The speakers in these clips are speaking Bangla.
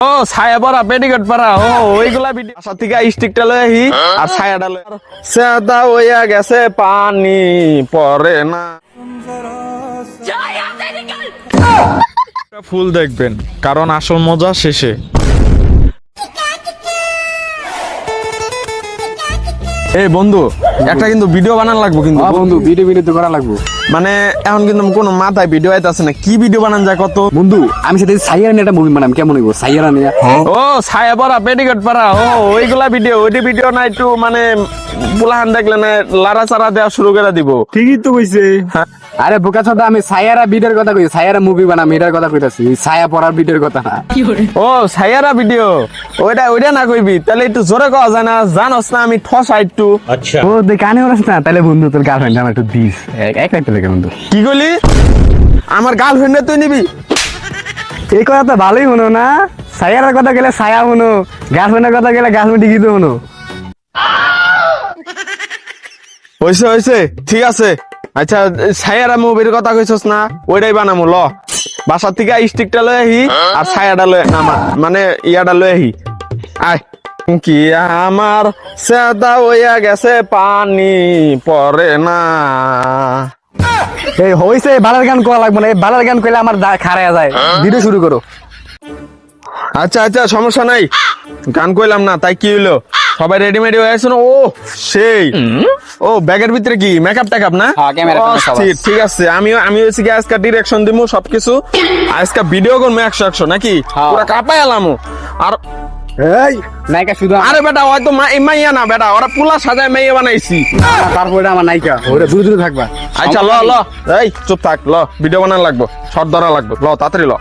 ও ছায়া পরা পেটিকোট পরা ও ওইগুলা ভিডিও আশা থেকে স্টিকটা লই আহি আর ছায়াটা লই সাদা হইয়া গেছে পানি পড়ে না ফুল দেখবেন কারণ আসল মজা শেষে। এই বন্ধু একটা কিন্তু ভিডিও বানান লাগবে কিন্তু বন্ধু ভিডিও তো করা লাগবো। মানে এখন কিন্তু কোনো মাথায় ভিডিও আইতাছে না, কি ভিডিও বানান যায় কত বন্ধু আমি সেটা সাইয়ারা নিয়ে একটা মুভি বানাম, কেমন হইব সাইয়ারা নিয়ে? ও ছায়া পরা পেটিকোট পরা ও ওইগুলা ভিডিও ওইটি ভিডিও না একটু মানে বুলাহান দেখলে না লারা চারা দেওয়া শুরু করে দিব। ঠিকই তো কইছে। আরে বোকা চোদা, আমি সাইয়ারা ভিডিওর কথা কইছি, সাইয়ারা মুভি বানাম এটার কথা কইতাছি, ছায়া পড়ার ভিডিওর কথা না। ও ছায়ারা ভিডিও ওইটা না কইবি তাহলে একটু জোরে কওয়া যায় না, জানোস না আমি ঠসা একটু। ও তুই কানে ওরাস না, তাহলে বন্ধু তোর গার্লফ্রেন্ড আমার একটু দিস এক একটা লেগে বন্ধু। কি কইলি? আমার গার্লফ্রেন্ডে তুই নিবি? এই কথা তো ভালোই হলো না, সাইয়ারার কথা গেলে ছায়া হলো, গার্লফ্রেন্ডের কথা গেলে গার্লফ্রেন্ড গীত হলো। হইছে ঠিক আছে। আচ্ছা ছায়ারা মুভির কথা কইছস না, ওইটাই বানামু ল। বাসা থেকে স্টিকটা লই আহি আর ছায়াটা লই না মানে ইয়াটা লই আহি। আয় কি আমার সাদা হইয়া গেছে পানি পড়ে না। এই হইছে বালার গান কোয়া লাগবে না, এই বালার গান কইলে আমার খারায়া যায়। ভিডিও শুরু করো। আচ্ছা সমস্যা নাই, গান কইলাম না তাই কি হইলো? সবাই রেডিমেড হয়ে আছে না? ও সেই ও ব্যাগের ভিতরে কি মেকআপ টেকআপ না? হ্যাঁ, ক্যামেরা সব আছে। ঠিক আছে, আমি হচ্ছে কি আজকে ডিরেকশন দিমু সবকিছু, আজকে ভিডিও করবো 100 নাকি পুরো কাঁপাই এলামু। আর এই নায়িকা শুধু আরে বেটা হয়তো মাইয়া না বেটা, ওরা পুলা সাজায় মাইয়া বানাইছি। তারপরে আমার নায়িকা ওরে দূরে দূরে থাকবা। আচ্ছা ল এই চুপ থাক, ল ভিডিও বানান লাগবো, শর্ট ধরা লাগবে, ল তাড়াতাড়ি ল।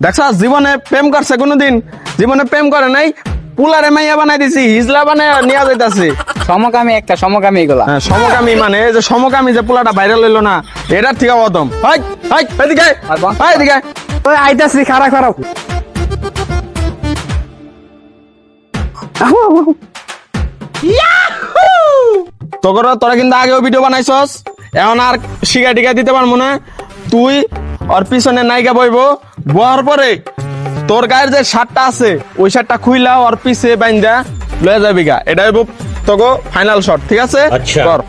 দেখছাস জীবনে প্রেম করছে কোনোদিন? জীবনে প্রেম করে নাই, পুলারে মাইয়া বানাই দিছি, হিজলা বানাই নিয়ে যাইতাছে। সমকামী একটা সমকামী এগুলা। হ্যাঁ সমকামী মানে এই যে সমকামী যে পুলাটা ভাইরাল হইলো না, এটা ঠিক অদম। এদিকে এদিকে ওই আইতাছি খারাপ খারাপ। তোরা কিন্তু আগেও ভিডিও বানাইছস, এখন আর শিখা টিকা দিতে পারবো না। তুই ওর পিছনে নায়িকা বইবো, বহার পরে তোর গায়ের যে শার্টটা আছে ওই শার্টটা খুইলা ওর পিছে বাইন্দা লয়ে যাবি গা। এটা হইব তোকে ফাইনাল শট, ঠিক আছে? কর।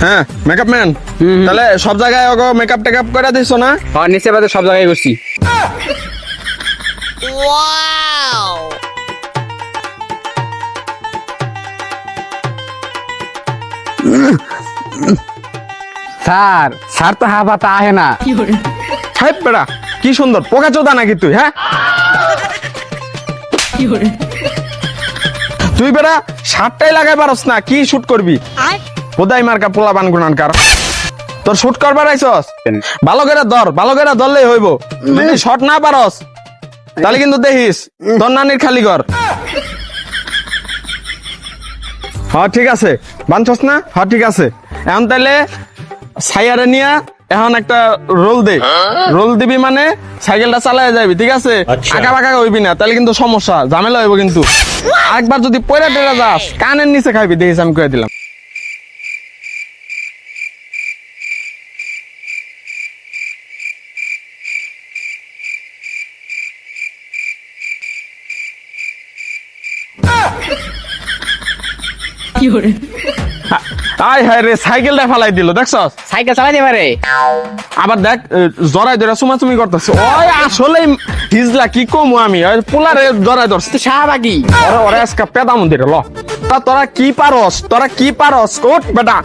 হ্যাঁ মেকআপ ম্যান, তাহলে সব জায়গায় ওকে মেকআপ টেকআপ করে দিছো না? হ্যাঁ নিচে বাদে সব জায়গায় করছি। স্যার তো হাবাতা আহে না। হাই বেড়া কি সুন্দর পোকা চোদা নাকি তুই? হ্যাঁ তুই বেড়া শার্টটাই লাগাই পারস না, কি শুট করবি? কোদাই মার্কা পোলা বানগুনান কার তোর শুট করবার আইছস? ভালো করে ধরলেই হইব, যদি শট না পারস তাহলে কিন্তু দেখিস তোর নানির খালি ঘর। হ্যাঁ ঠিক আছে, বানছস না? হ্যাঁ ঠিক আছে, এখন তাহলে ছায়ারে নিয়া এখন একটা রোল দিবি, মানে সাইকেলটা চালায় যাবি, ঠিক আছে? আঁকা বাঁকা হইবি না, তাহলে কিন্তু সমস্যা ঝামেলা হইব কিন্তু। আরেকবার যদি পয়রা টেরা যাস কানের নিচে খাইবি, দেখিস আমি কয়ে দিলাম। আয় হায় রে সাইকেলটা ফালাই দিল, দেখছস? সাইকেল চালাতে পারে আবার দেখ জরাই ধরে চুমাচুমি করতেছে। ওই আসলে হিজলা কি কমু আমি, পোলারে জরাই ধরছে শাহবাগি। ওরে আজকে পেদা মন্দির ল। তোরা কি পারস কোট বেটা?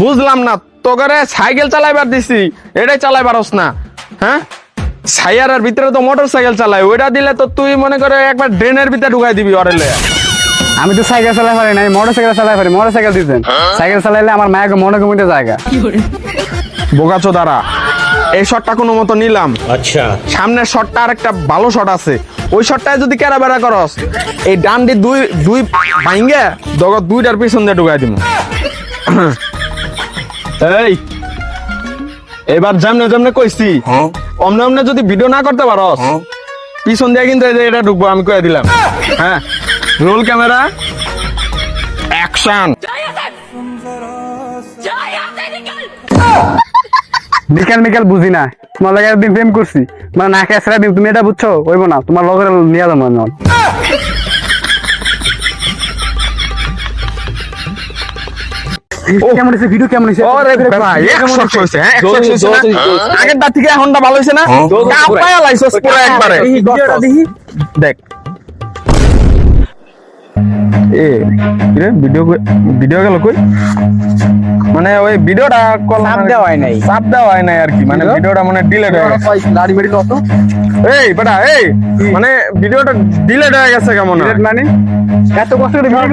বুঝলাম না, তোকে সাইকেল চালাইবার দিছি, এটাই চালাই পারস না? হ্যাঁ সাইয়ারের ভিতরে তো মোটর সাইকেল চালাই, ওইটা দিলে তো তুই মনে করে একবার ড্রেনের ভিতরে ঢুকাই দিবি ওরে লয়া। আমি তো সাইকেল চালাই পারি না, মোটর সাইকেল চালাই পারি। মোটর সাইকেল দিতেন, সাইকেল চালাইলে আমার মায়ের মনে কমিতে জায়গা। বোকাচো দ্বারা এই শটটা কোনো মতো নিলাম। আচ্ছা সামনের শটটা আর একটা ভালো শট আছে, ওই শটটায় যদি কেরা বেড়া করস এই ডান্ডি দুই ভাঙ্গে দুইটার পিছন দিয়ে ঢুকাই দিব। এই এবার যেমনে যেমনে কইছি অমনে অমনে যদি ভিডিও না করতে পারস পিছন দিয়ে কিন্তু এই যে এটা ঢুকবো আমি কয়ে দিলাম। হ্যাঁ, রোল ক্যামেরা অ্যাকশন। বিকেল মিকেল বুঝি না, তোমার লাগে একদিন প্রেম করছি, মানে না খেয়ে ছেড়ে দিন, তুমি এটা বুঝছো হইব না, তোমার লগের নিয়ে যাবো না। কেমন হয়েছে ভিডিও, কেমন হয়েছে? ওরে ভাই 100 হইছে, হ্যাঁ 100 হইছে না? আগেরটা থেকে এখনটা ভালো হইছে না? কাঁপায়া লাইছস পুরো একবারে। দেখ এ কিরে ভিডিও গেল কই? মানে ওই ভিডিওটা চাপ দেওয়া হয় নাই আর কি, মানে ভিডিওটা মানে ডিলিট হয়ে গেছে। দাড়ি মেরে কত এই বেটা এই মানে ভিডিওটা ডিলিট হয়ে গেছে কেমন? মানে এত কষ্ট করে ভিডিও